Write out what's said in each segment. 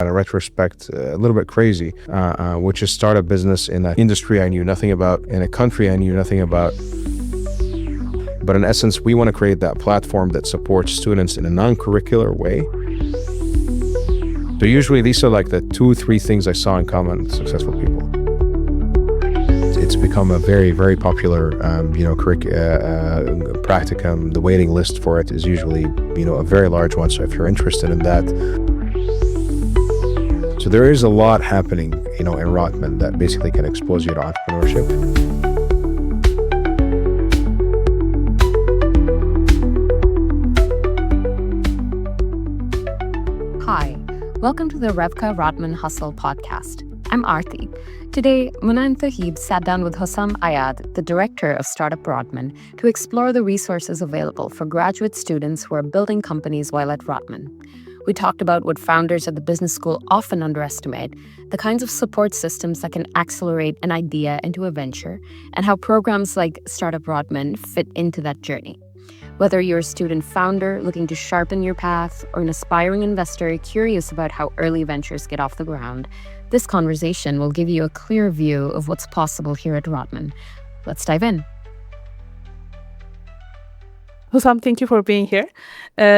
in retrospect, a little bit crazy, which is start a business in an industry I knew nothing about, in a country I knew nothing about. But in essence, we want to create that platform that supports students in a non-curricular way. So usually these are like the 2-3 things I saw in common with successful people. It's become a very, very popular, practicum. The waiting list for it is usually, a very large one. So if you're interested in that, so there is a lot happening, in Rotman that basically can expose you to entrepreneurship. Hi, welcome to the Rotman Hustle podcast. I'm Aarti. Today, Muna and Thahib sat down with Hussam Ayyad, the Director of Startup Rotman, to explore the resources available for graduate students who are building companies while at Rotman. We talked about what founders at the business school often underestimate, the kinds of support systems that can accelerate an idea into a venture, and how programs like Startup Rotman fit into that journey. Whether you're a student founder looking to sharpen your path or an aspiring investor curious about how early ventures get off the ground, this conversation will give you a clear view of what's possible here at Rotman. Let's dive in. Hussam, thank you for being here.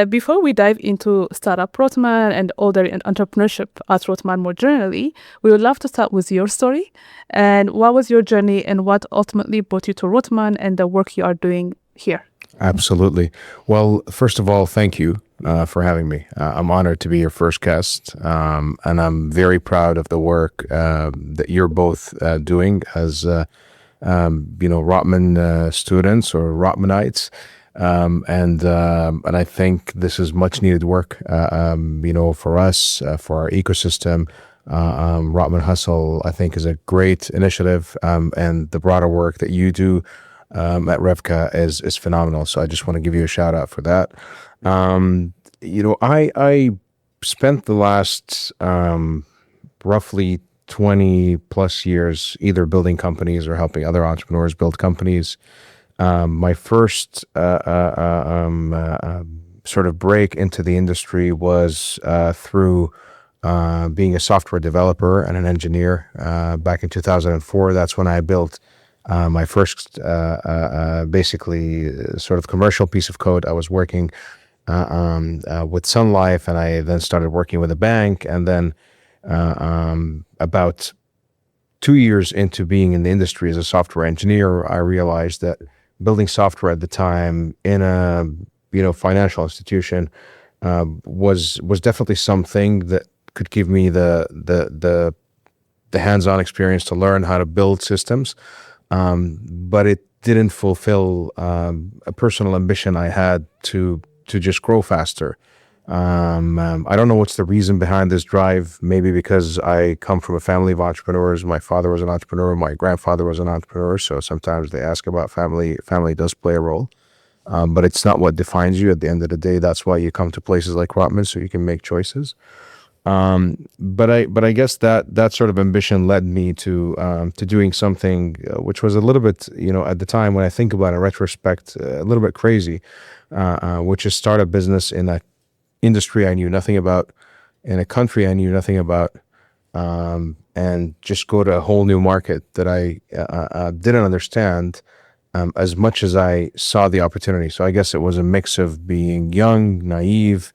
Before we dive into Startup Rotman and older entrepreneurship at Rotman more generally, we would love to start with your story. And what was your journey and what ultimately brought you to Rotman and the work you are doing here? Absolutely. Well, first of all, thank you for having me. I'm honored to be your first guest, and I'm very proud of the work that you're both doing as, Rotman students or Rotmanites. And I think this is much needed work, for us, for our ecosystem. Rotman Hustle, I think, is a great initiative, and the broader work that you do at Revka is phenomenal. So I just want to give you a shout out for that. I spent the last roughly 20 plus years either building companies or helping other entrepreneurs build companies. My first sort of break into the industry was through being a software developer and an engineer back in 2004. That's when I built my first basically sort of commercial piece of code. I was working with Sun Life, and I then started working with a bank. And then about 2 years into being in the industry as a software engineer, I realized that building software at the time in a financial institution was definitely something that could give me the hands-on experience to learn how to build systems, but it didn't fulfill a personal ambition I had to just grow faster. I don't know what's the reason behind this drive. Maybe because I come from a family of entrepreneurs. My father was an entrepreneur. My grandfather was an entrepreneur. So sometimes they ask about family. Family does play a role, but it's not what defines you at the end of the day. That's why you come to places like Rotman, so you can make choices. But I guess that sort of ambition led me to doing something which was a little bit, at the time when I think about it in retrospect, a little bit crazy, which is start a business in a industry I knew nothing about, in a country I knew nothing about, and just go to a whole new market that I didn't understand as much as I saw the opportunity. So I guess it was a mix of being young, naive,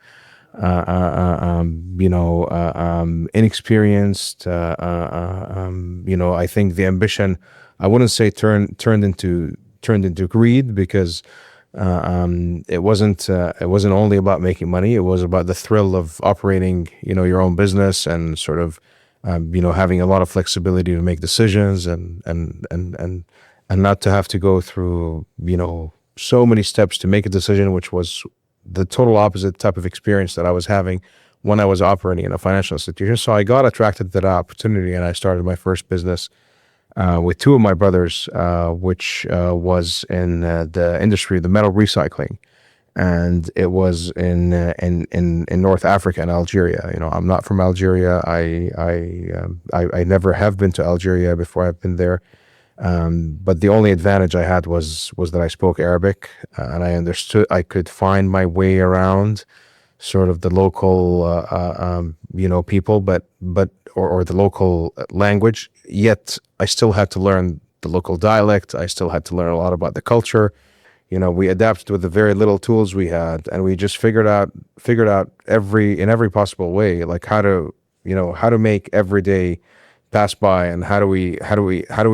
inexperienced. I think the ambition, I wouldn't say turned into greed, because it wasn't only about making money. It was about the thrill of operating, your own business, and sort of, having a lot of flexibility to make decisions and not to have to go through, so many steps to make a decision, which was the total opposite type of experience that I was having when I was operating in a financial institution. So I got attracted to that opportunity, and I started my first business with two of my brothers, which was in the industry, the metal recycling, and it was in North Africa, in Algeria. I'm not from Algeria. I never have been to Algeria before I've been there. But the only advantage I had was that I spoke Arabic, and I understood. I could find my way around sort of the local, people, or the local language. Yet I still had to learn the local dialect. I still had to learn a lot about the culture. We adapted with the very little tools we had, and we just figured out in every possible way, like how to make every day pass by, and how do we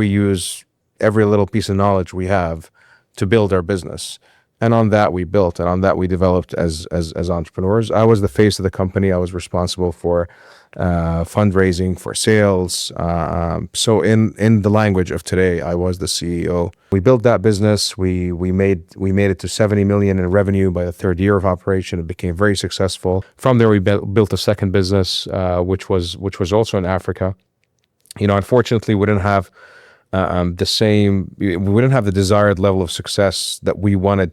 use every little piece of knowledge we have to build our business. And on that we built, and on that we developed as entrepreneurs. I was the face of the company. I was responsible for fundraising, for sales. So in the language of today, I was the CEO. We built that business. We made it to 70 million in revenue by the third year of operation. It became very successful. From there, we built a second business, which was also in Africa. Unfortunately, we didn't have we didn't have the desired level of success that we wanted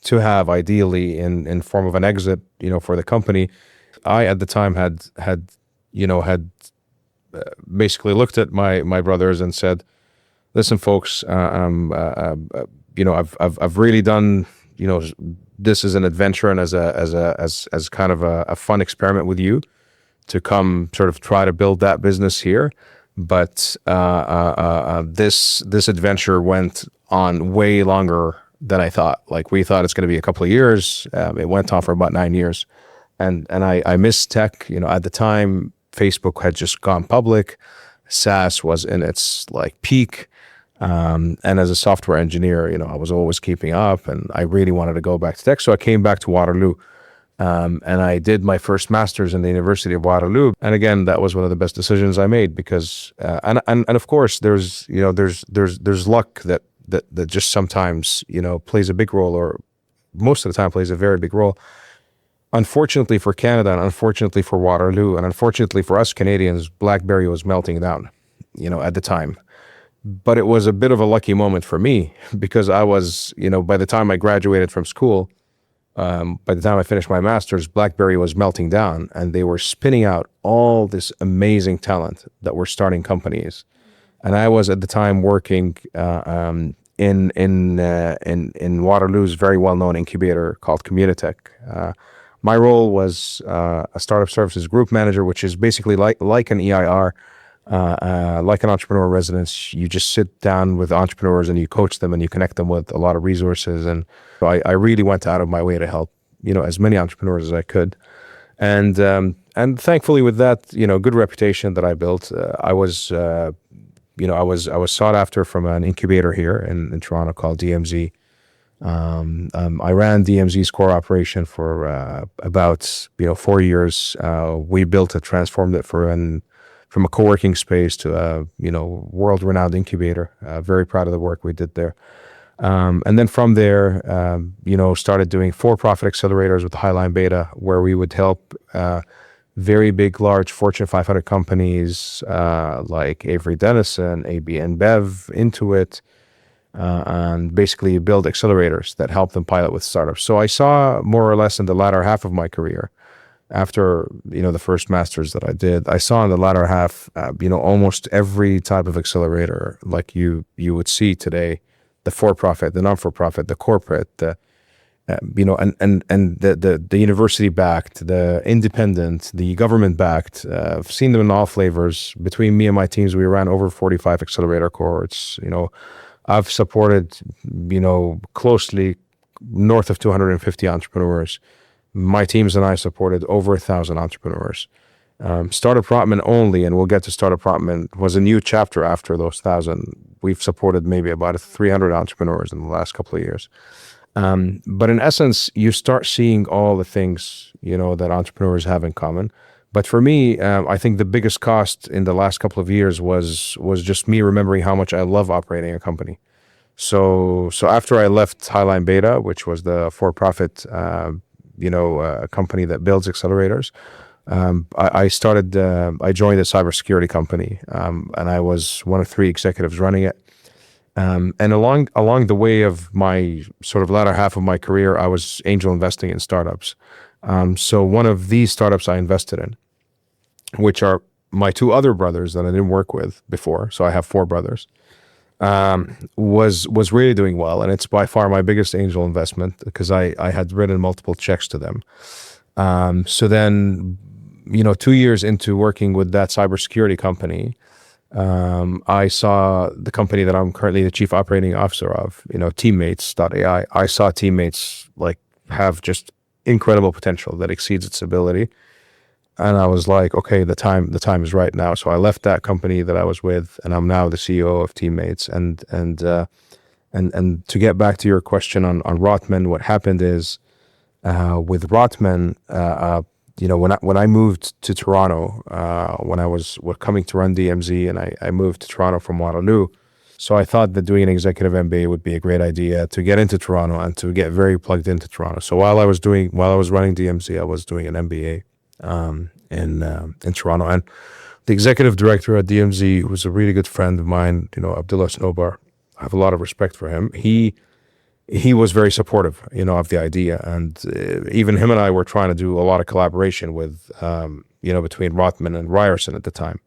to have, ideally, in form of an exit, for the company. I, at the time, had basically looked at my brothers and said, "Listen, folks, I've really done, this is an adventure, and as kind of a fun experiment with you to come sort of try to build that business here. But this adventure went on way longer than I thought. Like, we thought it's going to be a couple of years. It went on for about 9 years, and I miss tech. At the time, Facebook had just gone public. SaaS was in its peak, and as a software engineer, I was always keeping up, and I really wanted to go back to tech. So I came back to Waterloo. And I did my first master's in the University of Waterloo. And again, that was one of the best decisions I made, because and of course there's luck that just sometimes plays a big role, or most of the time plays a very big role. Unfortunately for Canada, and unfortunately for Waterloo, and unfortunately for us Canadians, BlackBerry was melting down, at the time. But it was a bit of a lucky moment for me, because I was, by the time I graduated from school, by the time I finished my master's, BlackBerry was melting down, and they were spinning out all this amazing talent that were starting companies. And I was at the time working in Waterloo's very well-known incubator called Communitech. My role was a startup services group manager, which is basically like an EIR, like an entrepreneur residence. You just sit down with entrepreneurs and you coach them and you connect them with a lot of resources. And so I really went out of my way to help, as many entrepreneurs as I could. And thankfully, with that, good reputation that I built, I was sought after from an incubator here in Toronto called DMZ. I ran DMZ's core operation for about 4 years. We built it, transformed it from a co-working space to a world-renowned incubator. Very proud of the work we did there. And then from there, started doing for-profit accelerators with Highline Beta, where we would help very big, large Fortune 500 companies like Avery Dennison, AB InBev, Intuit, and basically build accelerators that help them pilot with startups. So I saw, more or less in the latter half of my career, after the first master's that I did, I saw in the latter half, almost every type of accelerator like you would see today: the for-profit, the non-for-profit, the corporate, the the university-backed, the independent, the government-backed. I've seen them in all flavors. Between me and my teams, we ran over 45 accelerator cohorts. I've supported, closely north of 250 entrepreneurs. My teams and I supported over 1,000 entrepreneurs. Startup Rotman only, and we'll get to Startup Rotman, was a new chapter after those 1,000. We've supported maybe about 300 entrepreneurs in the last couple of years. But in essence, you start seeing all the things, that entrepreneurs have in common. But for me, I think the biggest cost in the last couple of years was just me remembering how much I love operating a company. So after I left Highline Beta, which was the for-profit, a company that builds accelerators, I joined a cybersecurity company, and I was one of 3 executives running it. And along the way of my sort of latter half of my career, I was angel investing in startups. So one of these startups I invested in, which are my 2 other brothers that I didn't work with before, so I have 4 brothers, was really doing well. And it's by far my biggest angel investment, because I had written multiple checks to them. So then, 2 years into working with that cybersecurity company, I saw the company that I'm currently the chief operating officer of, Teammates.ai. I saw Teammates like have just incredible potential that exceeds its ability. And I was like, okay, the time is right now. So I left that company that I was with, and I'm now the CEO of Teammates. And to get back to your question on Rotman, what happened is with Rotman, when I moved to Toronto, when I was coming to run DMZ, and I moved to Toronto from Waterloo, so I thought that doing an executive MBA would be a great idea to get into Toronto and to get very plugged into Toronto. So while I was running DMZ, I was doing an MBA in Toronto, and the executive director at DMZ was a really good friend of mine, Abdullah Snowbar. I have a lot of respect for him. He was very supportive, of the idea, and even him and I were trying to do a lot of collaboration with, between Rotman and Ryerson at the time.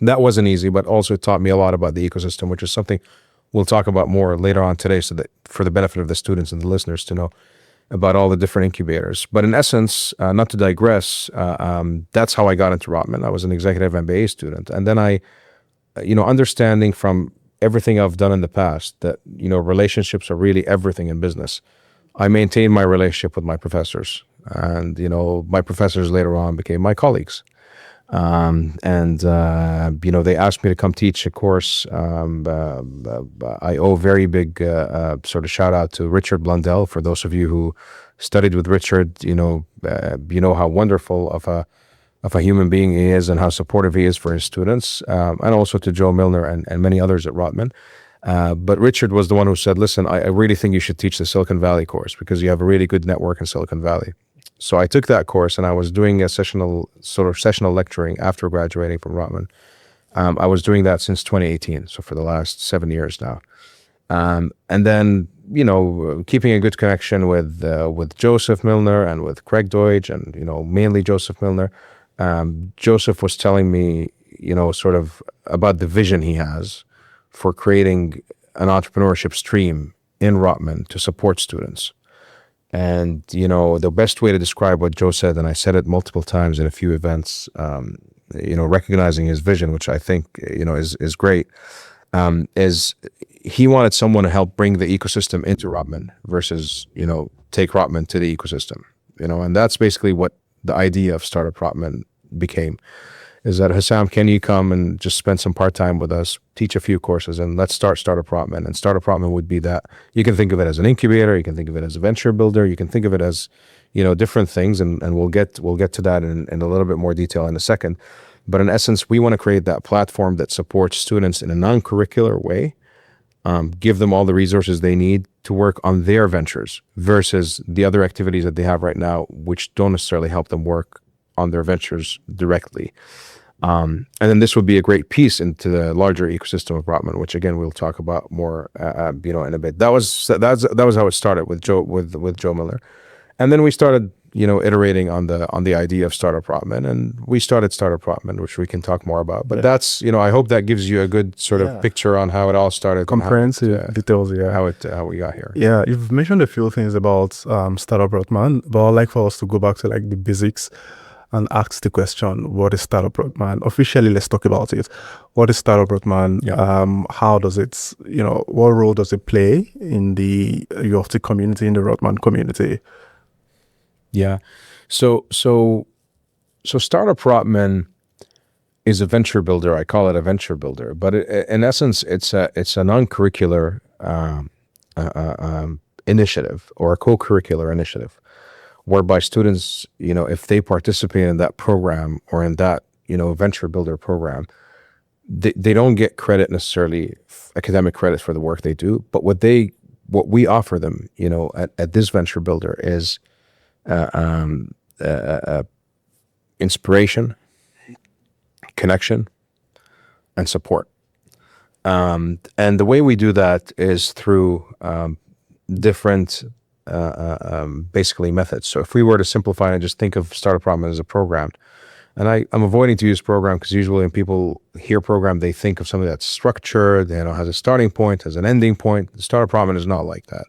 That wasn't easy, but also it taught me a lot about the ecosystem, which is something we'll talk about more later on today, so that for the benefit of the students and the listeners to know about all the different incubators. But in essence, not to digress, that's how I got into Rotman. I was an executive MBA student, and then I, understanding from everything I've done in the past that, relationships are really everything in business. I maintained my relationship with my professors, and, my professors later on became my colleagues. They asked me to come teach a course. I owe very big sort of shout out to Richard Blundell. For those of you who studied with Richard, you know how wonderful of a human being he is and how supportive he is for his students, and also to Joe Milner and many others at Rotman. But Richard was the one who said, listen, I really think you should teach the Silicon Valley course because you have a really good network in Silicon Valley. So I took that course, and I was doing a sessional lecturing after graduating from Rotman. I was doing that since 2018, so for the last 7 years now. And then, keeping a good connection with Joseph Milner and with Craig Deutsch, and, mainly Joseph Milner. Joseph was telling me, sort of about the vision he has for creating an entrepreneurship stream in Rotman to support students. And, the best way to describe what Joe said, and I said it multiple times in a few events, recognizing his vision, which I think, is great, is he wanted someone to help bring the ecosystem into Rotman versus, take Rotman to the ecosystem, and that's basically what the idea of Startup Rotman became. Is that, Hussam, can you come and just spend some part-time with us, teach a few courses, and let's start Startup Rotman. And Startup Rotman would be that. You can think of it as an incubator, you can think of it as a venture builder, you can think of it as, different things, and we'll get to that in a little bit more detail in a second. But in essence, we want to create that platform that supports students in a non-curricular way, give them all the resources they need to work on their ventures versus the other activities that they have right now, which don't necessarily help them work on their ventures directly. And then this would be a great piece into the larger ecosystem of Rotman, which again we'll talk about more, in a bit. That was how it started with Joe Miller, and then we started, iterating on the idea of Startup Rotman, and we started Startup Rotman, which we can talk more about. But that's, I hope that gives you a good sort of picture on how it all started, comprehensive details. How we got here. Yeah, you've mentioned a few things about Startup Rotman, but I'd like for us to go back to like the basics and ask the question, what is Startup Rotman? Officially, let's talk about it. What is Startup Rotman? Yeah. How does it, what role does it play in the U of T community, in the Rotman community? Yeah. So Startup Rotman is a venture builder. I call it a venture builder, but in essence, it's a non-curricular initiative, or a co-curricular initiative, whereby students, if they participate in that program or in that, venture builder program, they don't get credit necessarily, academic credit for the work they do, but what we offer them, at this venture builder is inspiration, connection, and support. And the way we do that is through different basically methods. So if we were to simplify and just think of Startup Rotman as a program, and I'm avoiding to use program because usually when people hear program, they think of something that's structured, has a starting point, has an ending point. The Startup Rotman is not like that.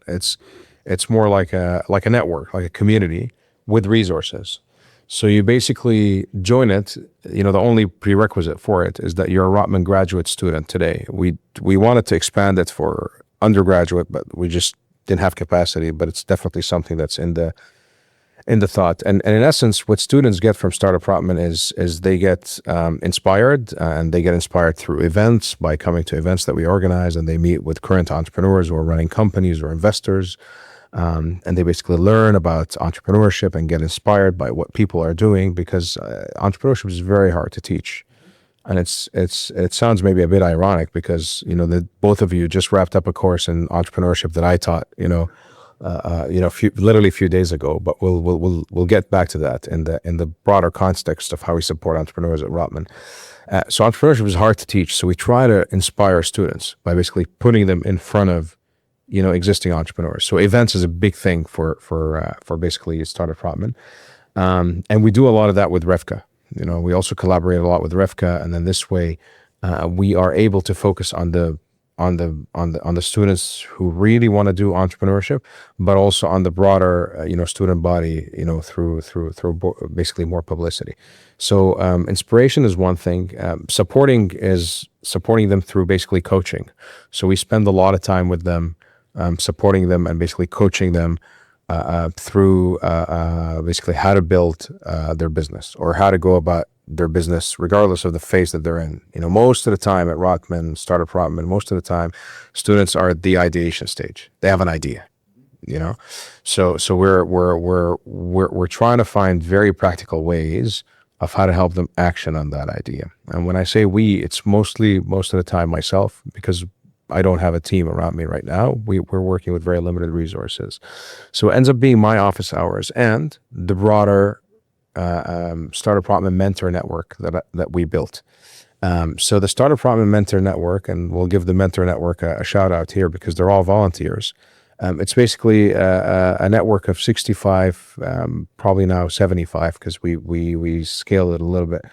It's more like a network, like a community with resources. So you basically join it. The only prerequisite for it is that you're a Rotman graduate student today. We wanted to expand it for undergraduate, but we just didn't have capacity. But it's definitely something that's in the thought. And in essence, what students get from Startup Rotman is they get inspired, and they get inspired through events by coming to events that we organize, and they meet with current entrepreneurs who are running companies or investors. And they basically learn about entrepreneurship and get inspired by what people are doing, because entrepreneurship is very hard to teach. And it sounds maybe a bit ironic because that both of you just wrapped up a course in entrepreneurship that I taught literally a few days ago. But we'll get back to that in the broader context of how we support entrepreneurs at Rotman. So entrepreneurship is hard to teach. So we try to inspire students by basically putting them in front of existing entrepreneurs. So events is a big thing for basically Startup Rotman. And we do a lot of that with Revka. We also collaborate a lot with Revka, and then this way we are able to focus on the students who really want to do entrepreneurship, but also on the broader student body through basically more publicity. So inspiration is one thing. Supporting them through basically coaching. So we spend a lot of time with them, supporting them and basically coaching them through basically how to build their business or how to go about their business, regardless of the phase that they're in. Most of the time at Rotman, Startup Rotman, most of the time, students are at the ideation stage. They have an idea, So we're trying to find very practical ways of how to help them action on that idea. And when I say we, it's most of the time myself, because I don't have a team around me right now. We're working with very limited resources. So it ends up being my office hours and the broader Startup Rotman mentor network that we built. So the Startup Rotman mentor network, and we'll give the mentor network a shout out here because they're all volunteers. It's basically a network of 65, probably now 75, because we scaled it a little bit.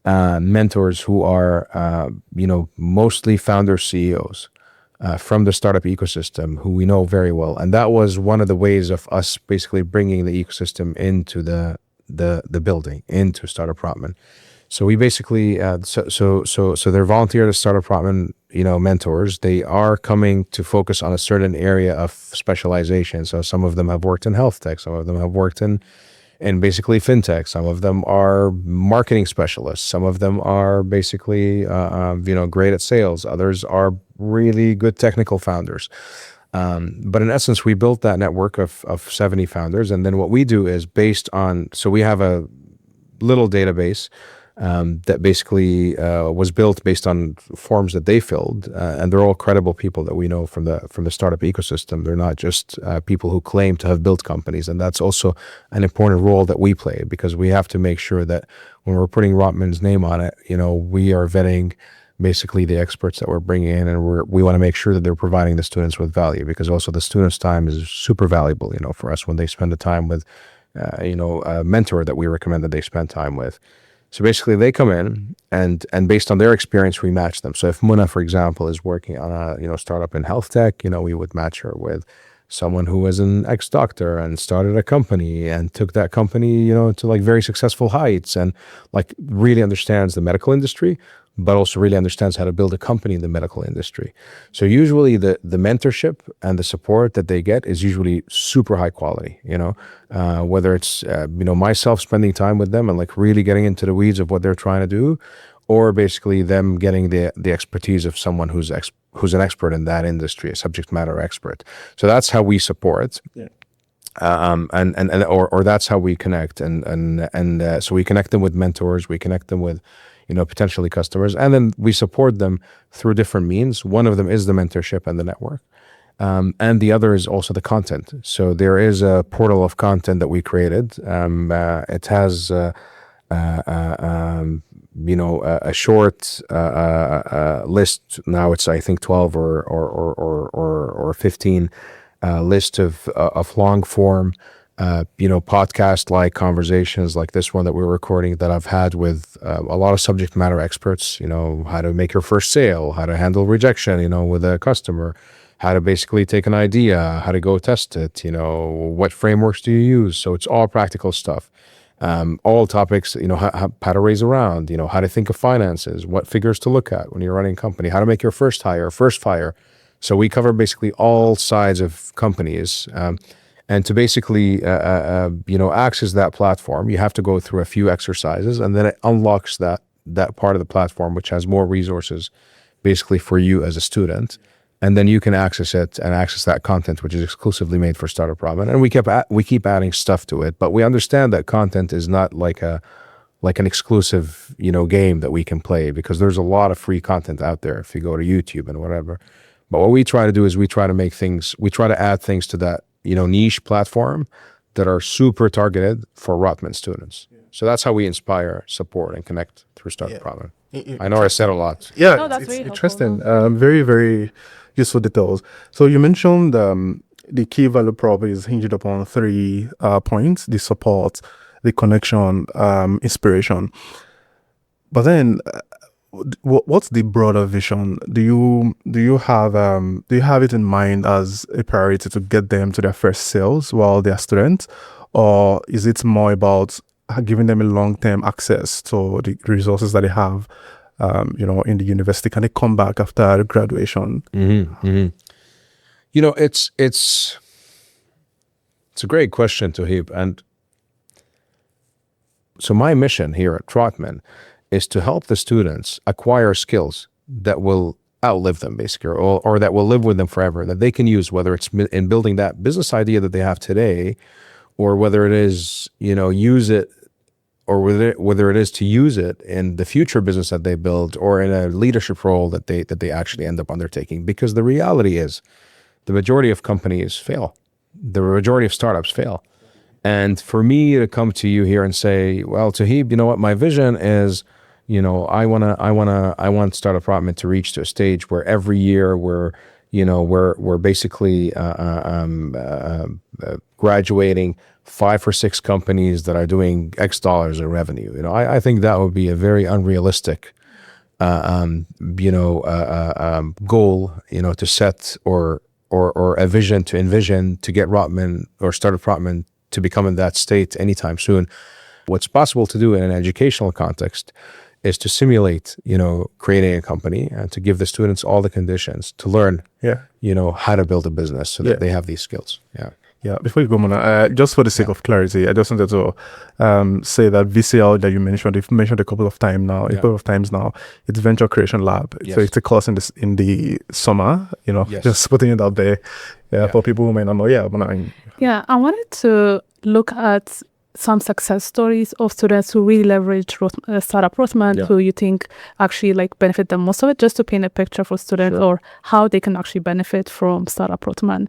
Mentors who are mostly founders, CEOs. From the startup ecosystem who we know very well. And that was one of the ways of us basically bringing the ecosystem into the building, into Startup Rotman. So we basically, so they're volunteer to Startup Rotman, mentors. They are coming to focus on a certain area of specialization. So some of them have worked in health tech, some of them have worked in basically fintech. Some of them are marketing specialists. Some of them are basically, great at sales. Others are really good technical founders. But in essence, we built that network of 70 founders. And then what we do is so we have a little database that basically was built based on forms that they filled, and they're all credible people that we know from the startup ecosystem. They're not just people who claim to have built companies, and that's also an important role that we play, because we have to make sure that when we're putting Rotman's name on it, we are vetting basically the experts that we're bringing in, and we want to make sure that they're providing the students with value, because also the students' time is super valuable, for us when they spend the time with, a mentor that we recommend that they spend time with. So basically they come in and based on their experience, we match them. So if Muna, for example, is working on a, startup in health tech, we would match her with someone who was an ex-doctor and started a company and took that company, to like very successful heights and like really understands the medical industry, but also really understands how to build a company in the medical industry. So usually the mentorship and the support that they get is usually super high quality, whether it's, myself spending time with them and like really getting into the weeds of what they're trying to do, or basically them getting the expertise of someone who's an expert in that industry, a subject matter expert. So that's how we support. Yeah. Or that's how we connect. So we connect them with mentors, we connect them with, potentially customers, and then we support them through different means. One of them is the mentorship and the network. And the other is also the content. So there is a portal of content that we created. It has, a short list. Now it's, I think, 12 or 15 list of long form, podcast-like conversations like this one that we're recording that I've had with a lot of subject matter experts, how to make your first sale, how to handle rejection, with a customer, how to basically take an idea, how to go test it, what frameworks do you use? So it's all practical stuff. All topics, how to raise a round, how to think of finances, what figures to look at when you're running a company, how to make your first hire, first fire. So we cover basically all sides of companies. And to basically, access that platform, you have to go through a few exercises, and then it unlocks that part of the platform, which has more resources basically for you as a student. And then you can access it and access that content, which is exclusively made for Startup Rotman. And we keep adding stuff to it, but we understand that content is not like an exclusive, game that we can play, because there's a lot of free content out there if you go to YouTube and whatever. But what we try to do is we try to add things to that, niche platform that are super targeted for Rotman students. So that's how we inspire, support, and connect through Startup Rotman. I know I said a lot. Yeah, No, that's it's really interesting. helpful. Very, very useful details. So you mentioned the key value prop is hinged upon 3 points: the support, the connection, inspiration. But then, what's the broader vision? Do you have it in mind as a priority to get them to their first sales while they're students, or is it more about giving them a long-term access to the resources that they have, in the university? Can they come back after graduation? It's a great question, Tohib. And so my mission here at Rotman is to help the students acquire skills that will outlive them, basically, or that will live with them forever, that they can use, whether it's in building that business idea that they have today, or whether it is, use it, or whether it is to use it in the future business that they build, or in a leadership role that they actually end up undertaking. Because the reality is, the majority of companies fail. The majority of startups fail. And for me to come to you here and say, well, Tahib, you know what, my vision is, I want Startup Rotman to reach to a stage where every year we're basically graduating 5 or 6 companies that are doing X dollars in revenue. I think that would be a very unrealistic, goal, to set, or a vision to envision to get Rotman or Startup Rotman to become in that state anytime soon. What's possible to do in an educational context is to simulate, creating a company, and to give the students all the conditions to learn, how to build a business so that they have these skills. Yeah, before you go, Mona, just for the sake of clarity, I just wanted to say that VCL that you've mentioned a couple of times now, it's Venture Creation Lab. Yes. So it's a course in the summer, just putting it out there for people who may not know. Yeah, Mona. Yeah, I wanted to look at some success stories of students who really leverage Startup Rotman, who you think actually benefit the most of it, just to paint a picture for students or how they can actually benefit from Startup Rotman.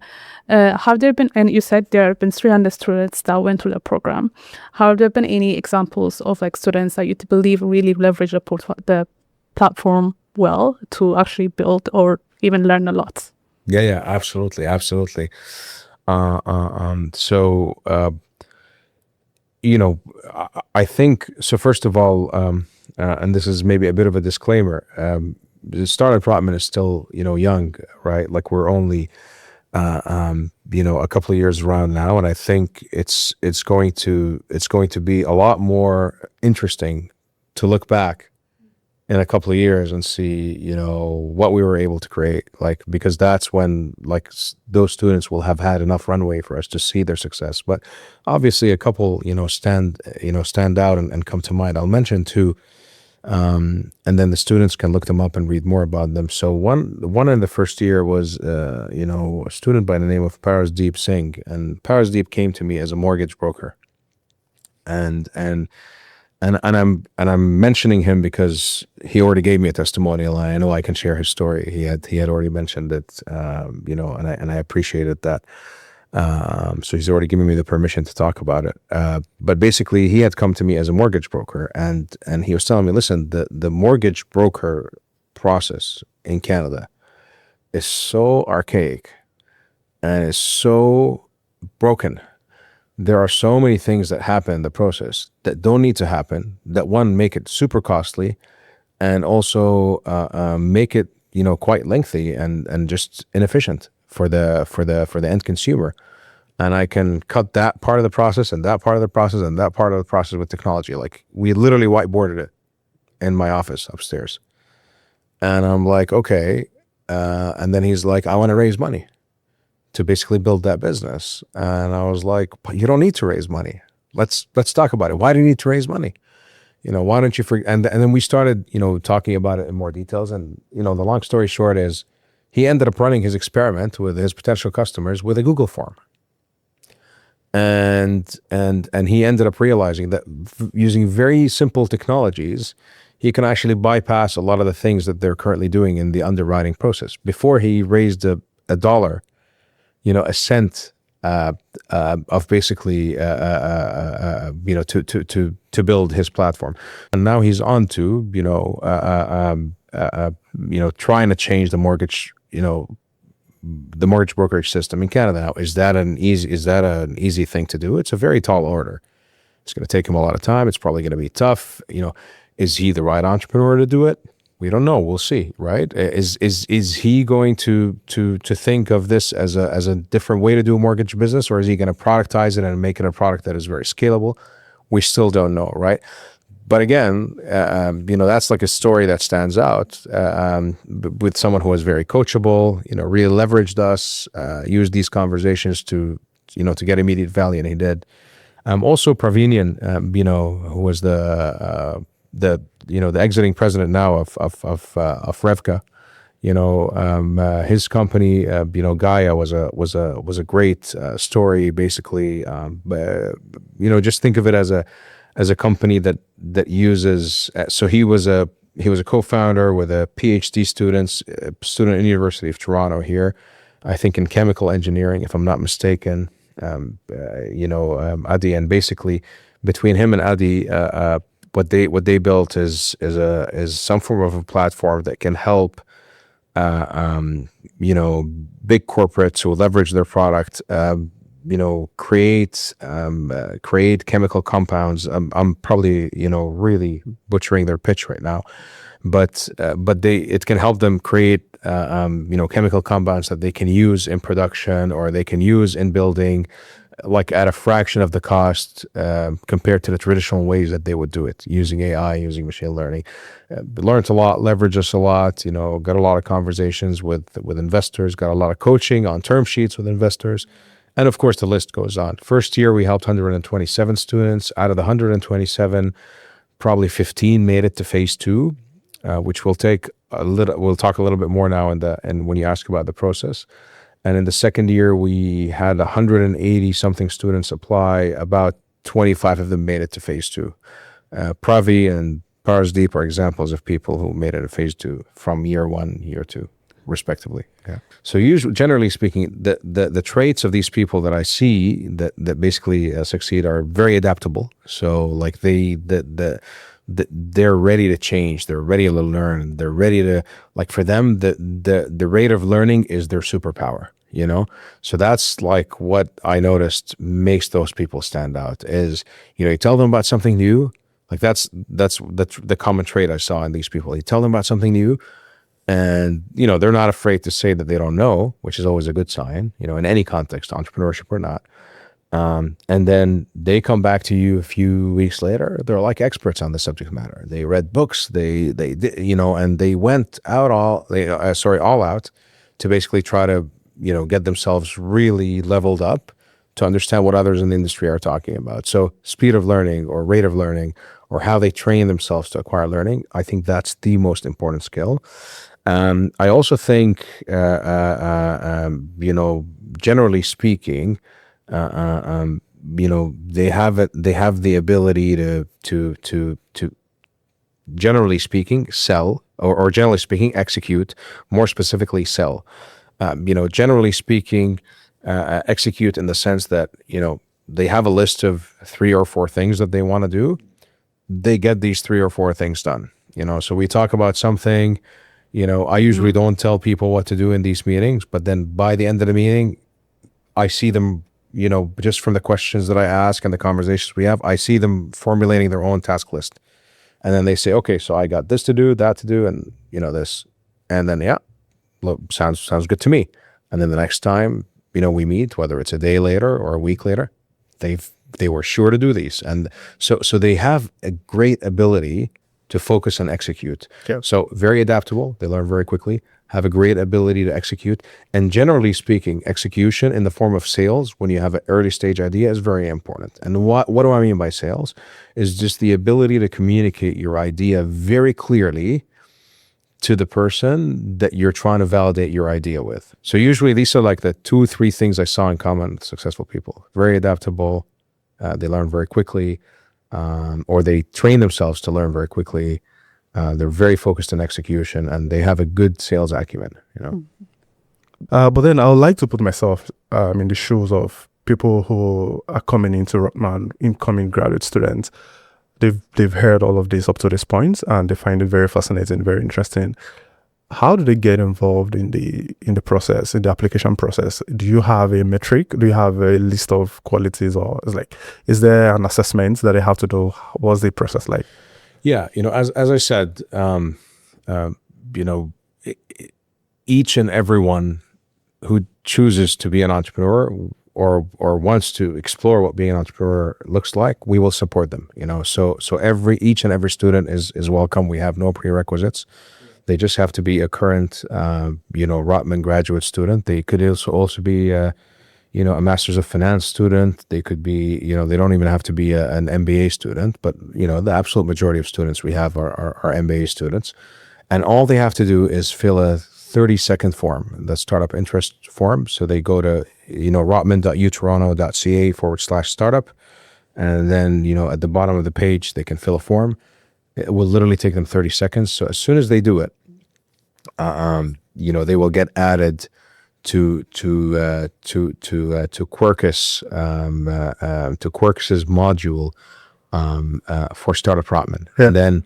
Have there been, and you said there have been 300 students that went through the program. Have there been any examples of students that you believe really leverage the platform well to actually build or even learn a lot? Yeah, absolutely. I think, so first of all, and this is maybe a bit of a disclaimer, the Startup Rotman is still, young, right? We're only, a couple of years around now. And I think it's going to be a lot more interesting to look back in a couple of years and see, what we were able to create, because that's when those students will have had enough runway for us to see their success. But obviously a couple, stand out and come to mind. I'll mention 2, and then the students can look them up and read more about them. So one in the first year was, a student by the name of Parasdeep Singh, and Parasdeep came to me as a mortgage broker, and I'm mentioning him because he already gave me a testimonial, and I know I can share his story. He had already mentioned it, and I appreciated that. So he's already given me the permission to talk about it. But basically, he had come to me as a mortgage broker, and he was telling me, listen, the mortgage broker process in Canada is so archaic and is so broken. There are so many things that happen in the process that don't need to happen, that make it super costly, and also make it, quite lengthy and just inefficient for the end consumer. And I can cut that part of the process and that part of the process and that part of the process with technology. Like, we literally whiteboarded it in my office upstairs. And I'm like, okay. And then he's like, I want to raise money to basically build that business. And I was like, but you don't need to raise money. Let's talk about it. Why do you need to raise money? Why don't you and then we started, talking about it in more details. And, the long story short is, he ended up running his experiment with his potential customers with a Google form. And he ended up realizing that using very simple technologies, he can actually bypass a lot of the things that they're currently doing in the underwriting process. Before he raised a dollar, a cent of basically to build his platform, and now he's on to trying to change the mortgage brokerage system in Canada. Now, is that an easy thing to do? It's a very tall order. It's going to take him a lot of time. It's probably going to be tough. Is he the right entrepreneur to do it? We don't know. We'll see, right? Is he going to think of this as a different way to do a mortgage business, or is he going to productize it and make it a product that is very scalable? We still don't know, right? But again, that's like a story that stands out with someone who was very coachable, really leveraged us, used these conversations to get immediate value, and he did. Also Pravinian, who was the exiting president now of Revka, his company, Gaia was a great story. Basically, just think of it as a company that uses. So he was a co-founder with a PhD student in the University of Toronto here, I think in chemical engineering, if I'm not mistaken. Adi, and basically between him and Adi, what they built is some form of a platform that can help big corporates who leverage their product create chemical compounds. I'm probably really butchering their pitch right now, but it can help them create chemical compounds that they can use in production, or they can use in building, like at a fraction of the cost compared to the traditional ways that they would do it, using AI, using machine learning. Learned a lot, leveraged us a lot, got a lot of conversations with investors, got a lot of coaching on term sheets with investors. And of course, the list goes on. First year, we helped 127 students. Out of the 127, probably 15 made it to phase 2, which we'll talk a little bit more now and when you ask about the process. And in the second year, we had 180 something students apply. About 25 of them made it to phase 2. Pravi and Parsdeep are examples of people who made it to phase 2 from year 1, year 2, respectively. Yeah. So usually, generally speaking, the traits of these people that I see that basically succeed are very adaptable. So like they're ready to change. They're ready to learn. They're ready to, like, for them, the rate of learning is their superpower, So that's like what I noticed makes those people stand out is, you tell them about something new. Like that's the common trait I saw in these people. You tell them about something new, and, they're not afraid to say that they don't know, which is always a good sign, in any context, entrepreneurship or not. And then they come back to you a few weeks later. They're like experts on the subject matter. They read books. They and they went out all out to basically try to get themselves really leveled up to understand what others in the industry are talking about. So speed of learning, or rate of learning, or how they train themselves to acquire learning, I think that's the most important skill. I also think, generally speaking, they have the ability to generally speaking sell, or generally speaking execute, more specifically sell. Generally speaking, execute in the sense that they have a list of 3 or 4 things that they want to do. They get these 3 or 4 things done. So we talk about something. I usually don't tell people what to do in these meetings, but then by the end of the meeting, I see them, just from the questions that I ask and the conversations we have, I see them formulating their own task list. And then they say, okay, so I got this to do, that to do, and this. and then look, sounds good to me. And then the next time, we meet, whether it's a day later or a week later, they were sure to do these. And so they have a great ability to focus and execute. Yeah. So very adaptable. They learn very quickly, have a great ability to execute. And generally speaking, execution in the form of sales, when you have an early stage idea, is very important. And what do I mean by sales? Is just the ability to communicate your idea very clearly to the person that you're trying to validate your idea with. So usually these are like the 2-3 things I saw in common with successful people. Very adaptable. They learn very quickly, or they train themselves to learn very quickly. They're very focused on execution, and they have a good sales acumen. But then I would like to put myself in the shoes of people who are coming into Rotman, incoming graduate students. They've heard all of this up to this point, and they find it very fascinating, very interesting. How do they get involved in the process, in the application process? Do you have a metric? Do you have a list of qualities, or is there an assessment that they have to do? What's the process like? Yeah, as I said, each and everyone who chooses to be an entrepreneur or wants to explore what being an entrepreneur looks like, we will support them. So each and every student is welcome. We have no prerequisites. They just have to be a current, Rotman graduate student. They could also be, a Master's of Finance student. They could be, they don't even have to be an MBA student, but, the absolute majority of students we have are MBA students. And all they have to do is fill a 30-second form, the startup interest form. So they go to, rotman.utoronto.ca/startup. And then, at the bottom of the page, they can fill a form. It will literally take them 30 seconds. So as soon as they do it, they will get added to Quirkus's module for Startup Rotman. Yeah. And then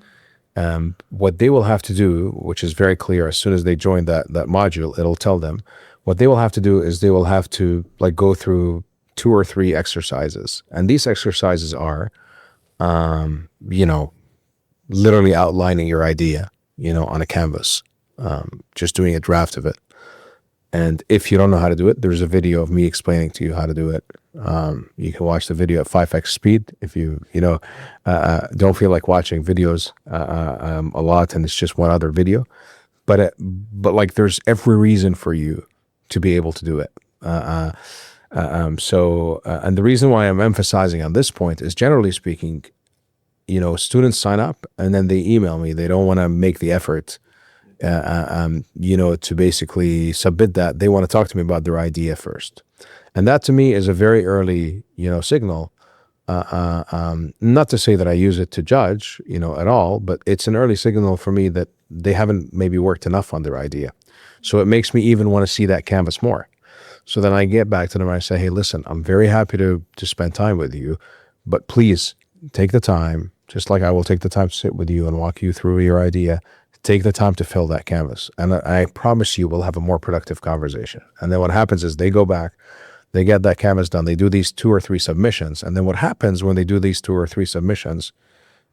what they will have to do, which is very clear, as soon as they join that module, it'll tell them what they will have to do is they will have to go through 2 or 3 exercises, and these exercises are, literally outlining your idea, on a canvas, just doing a draft of it. And if you don't know how to do it, there's a video of me explaining to you how to do it. You can watch the video at 5x speed if you don't feel like watching videos a lot, and it's just one other video. But there's every reason for you to be able to do it. And the reason why I'm emphasizing on this point is, generally speaking, students sign up and then they email me. They don't want to make the effort, to basically submit that. They want to talk to me about their idea first. And that to me is a very early, signal. Not to say that I use it to judge, at all, but it's an early signal for me that they haven't maybe worked enough on their idea. So it makes me even want to see that canvas more. So then I get back to them and I say, hey, listen, I'm very happy to spend time with you, but please take the time, just like I will take the time to sit with you and walk you through your idea. Take the time to fill that canvas. And I promise you we'll have a more productive conversation. And then what happens is they go back, they get that canvas done, they do these 2 or 3 submissions. And then what happens when they do these 2 or 3 submissions,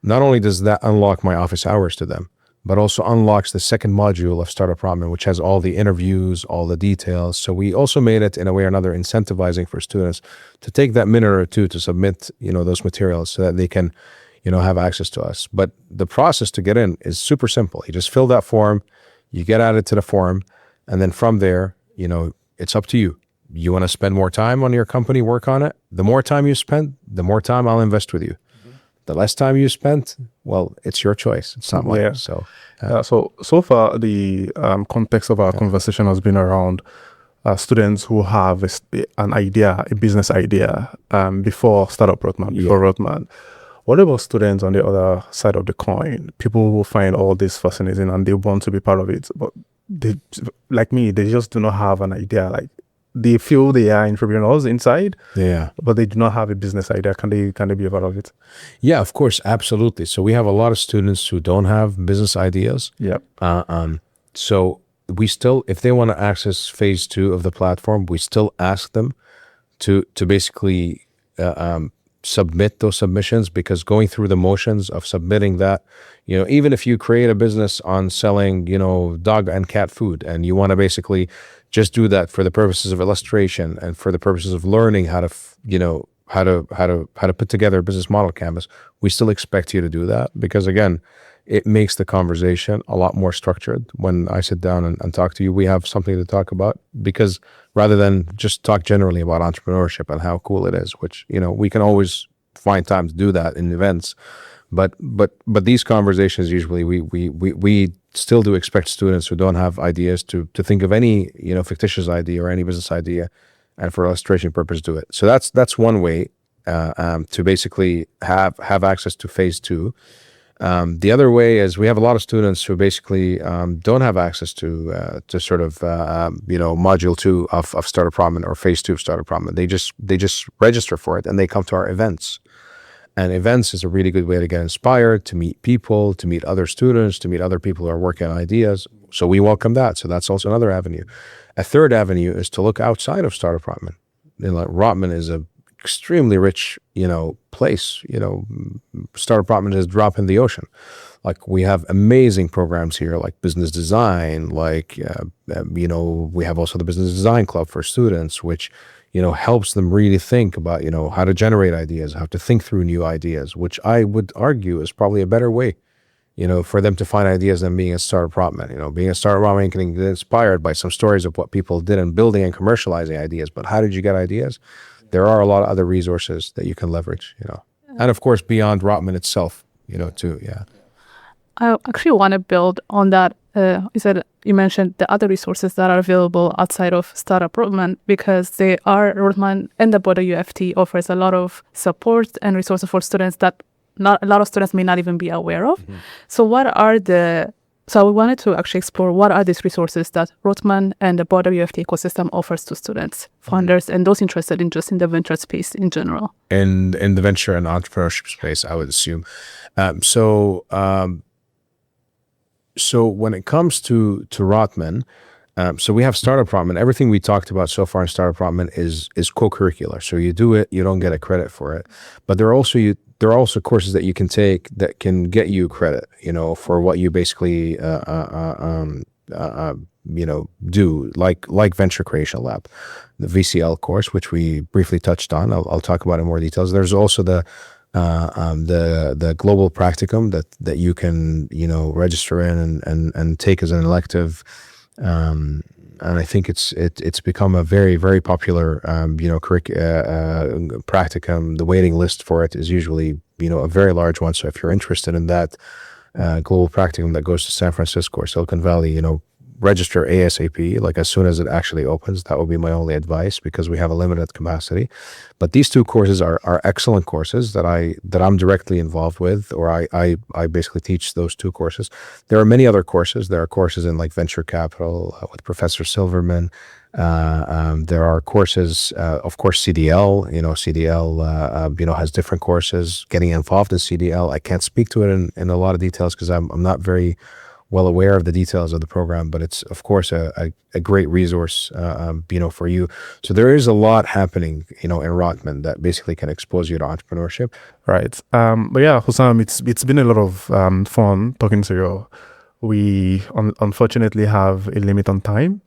not only does that unlock my office hours to them, but also unlocks the second module of Startup Rotman, which has all the interviews, all the details. So we also made it, in a way or another, incentivizing for students to take that minute or 2 to submit, those materials so that they can, have access to us. But the process to get in is super simple. You just fill that form, you get added to the form, and then from there, it's up to you. You want to spend more time on your company, work on it. The more time you spend, the more time I'll invest with you. The less time you spend, well, it's your choice. It's not mine. Yeah. So far, the context of our conversation has been around students who have an idea, a business idea, before Startup Rotman, before Rotman. What about students on the other side of the coin? People who find all this fascinating and they want to be part of it, but they, like me, they just do not have an idea. Like, they feel they are entrepreneurs inside, but they do not have a business idea. Can they be a part of it? Yeah, of course, absolutely. So we have a lot of students who don't have business ideas. Yep. So we still, if they want to access phase 2 of the platform, we still ask them to basically submit those submissions, because going through the motions of submitting that, even if you create a business on selling, dog and cat food, and you want to basically just do that for the purposes of illustration and for the purposes of learning how to, how to put together a business model canvas, we still expect you to do that, because again, it makes the conversation a lot more structured. When I sit down and talk to you, we have something to talk about, because rather than just talk generally about entrepreneurship and how cool it is, which, we can always find time to do that in events. But these conversations, usually we still do expect students who don't have ideas to think of any, fictitious idea or any business idea, and for illustration purpose, do it. So that's one way to basically have access to phase 2. The other way is we have a lot of students who basically don't have access to sort of module 2 of Startup Rotman or phase 2 of Startup Rotman. They just register for it and they come to our events. And events is a really good way to get inspired, to meet people, to meet other students, to meet other people who are working on ideas. So we welcome that. So that's also another avenue. A third avenue is to look outside of Startup Rotman. Rotman is a extremely rich, place. Startup Rotman is a drop in the ocean. Like, we have amazing programs here, like business design, like, we have also the business design club for students, which, helps them really think about, how to generate ideas, how to think through new ideas, which I would argue is probably a better way, for them to find ideas than being a Startup Rotman. Being a Startup Rotman can get inspired by some stories of what people did in building and commercializing ideas. But how did you get ideas? There are a lot of other resources that you can leverage, and of course, beyond Rotman itself, too. Yeah. I actually want to build on that. You mentioned the other resources that are available outside of Startup Rotman, because Rotman and the Boda UFT offers a lot of support and resources for students that not a lot of students may not even be aware of. Mm-hmm. So we wanted to actually explore what are these resources that Rotman and the Boda UFT ecosystem offers to students, founders, and those interested in just in the venture space in general. In the venture and entrepreneurship space, I would assume. So when it comes to Rotman, so we have Startup Rotman. Everything we talked about so far in Startup Rotman is co-curricular. So you do it, you don't get a credit for it. But there are also courses that you can take that can get you credit, for what you basically do, like Venture Creation Lab, the VCL course, which we briefly touched on. I'll talk about in more details. There's also the global practicum that you can register in and take as an elective, and I think it's become a very, very popular practicum. The waiting list for it is usually a very large one. So if you're interested in that global practicum that goes to San Francisco or Silicon Valley, register ASAP, like as soon as it actually opens. That would be my only advice, because we have a limited capacity. But these two courses are excellent courses that I'm directly involved with, or I basically teach those two courses. There are many other courses. There are courses in like venture capital with Professor Silverman. There are courses, of course, CDL. CDL has different courses. Getting involved in CDL, I can't speak to it in a lot of details because I'm not very well aware of the details of the program, but it's of course a great resource, for you. So there is a lot happening, in Rotman that basically can expose you to entrepreneurship. Right. But yeah, Hussam, it's been a lot of fun talking to you. We unfortunately have a limit on time.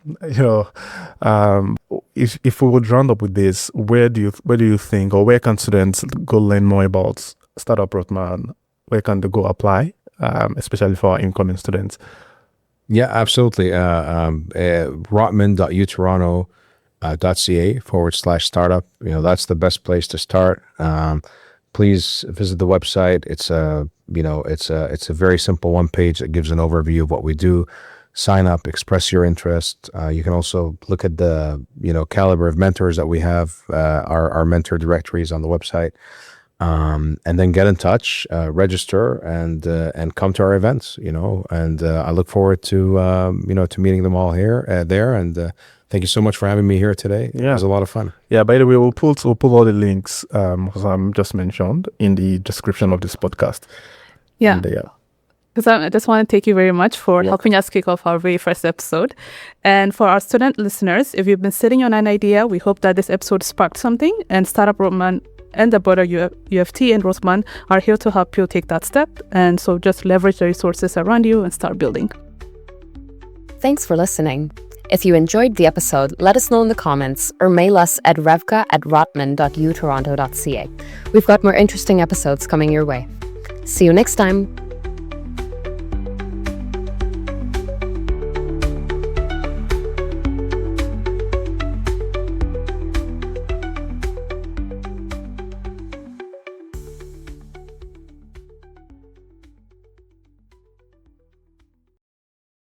If we would round up with this, where do you think, or where can students go learn more about Startup Rotman? Where can they go apply? Especially for our incoming students. Yeah, absolutely. Rotman.utoronto.ca/startup. That's the best place to start. Please visit the website. It's a very simple one page that gives an overview of what we do. Sign up, express your interest. You can also look at the caliber of mentors that we have. Our mentor directories on the website. And then get in touch, register, and come to our events. And I look forward to to meeting them all there. And thank you so much for having me here today. Yeah. It was a lot of fun. Yeah. By the way, we'll put all the links Hussam just mentioned in the description of this podcast. Yeah. Because I just want to thank you very much for helping us kick off our very first episode. And for our student listeners, if you've been sitting on an idea, we hope that this episode sparked something, and Startup Rotman and the broader UFT and Rotman are here to help you take that step. And so just leverage the resources around you and start building. Thanks for listening. If you enjoyed the episode, let us know in the comments or mail us at revka@rotman.utoronto.ca. We've got more interesting episodes coming your way. See you next time.